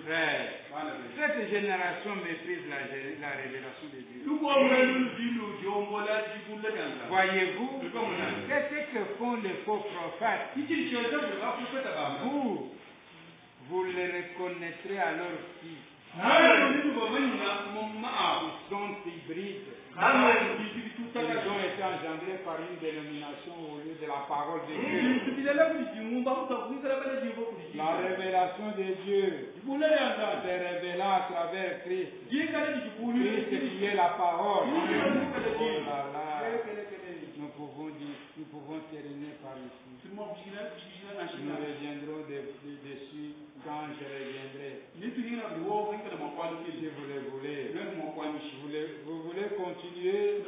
Frère, cette génération méprise la révélation de Dieu. Voyez-vous, qu'est-ce que font les faux prophètes? Vous les reconnaîtrez à leur fils. Ils sont hybrides. Ils ont été engendrés par une dénomination au lieu de la parole de Dieu. La révélation de Dieu s'est révélée à travers Christ. Christ qui est la parole. Oh là là. Nous pouvons terminer par ici. Nous reviendrons dessus quand je reviendrai. Si vous le voulez. Vous voulez continuer?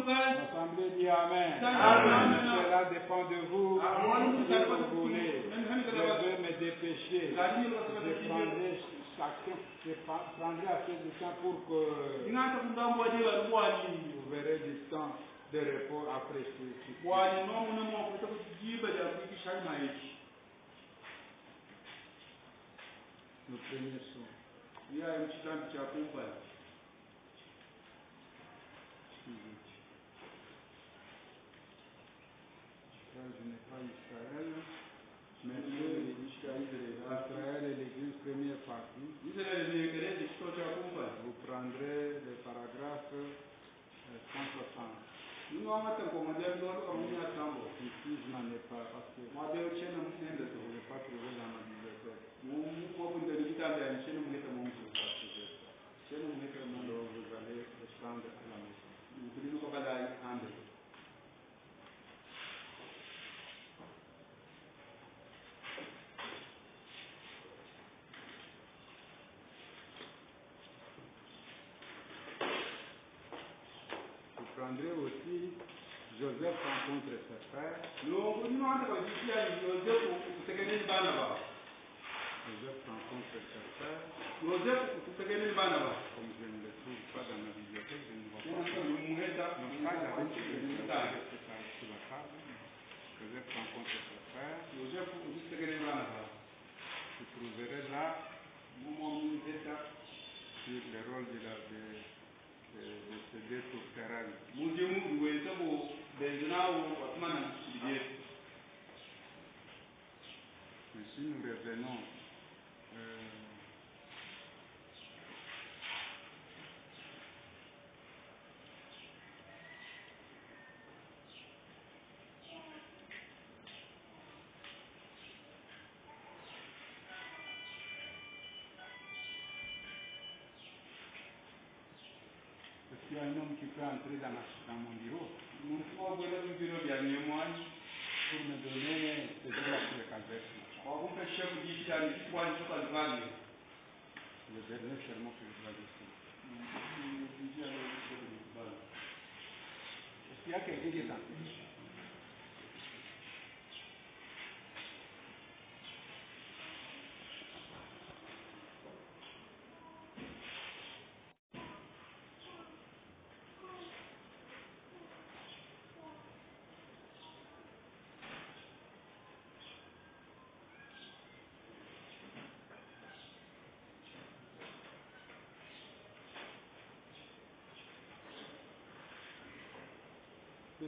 L'Assemblée dit Amen. Cela dépend de vous. Si vous voulez. Je veux me dépêcher. Je prendrai assez de temps pour que vous verrez du temps de repos après ceci. Le premier son. Je n'ai pas Israël, mais Israël est l'église première partie. Vous prendrez le paragraphe 160. Ici, je n'en ai pas parce que je n'ai pas trouvé dans ma bibliothèque. Alors vous allez le prendre à la maison. Vous prendrez aussi Joseph rencontre ses frères. Joseph rencontre ses frères. Comme je ne le trouve pas dans ma bibliothèque, je ne vois pas. Joseph rencontre ses frères. Vous trouverez là sur le rôle de ces deux tourterelles. Mais si nous revenons est-ce qu'il y a un homme qui peut entrer dans mon bureau pour me donner ces de calvaire? Le dernier serment que je dois dire. Est-ce qu'il y a quelqu'un qui est entré?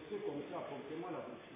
C'est comme ça, portez-moi la bouche.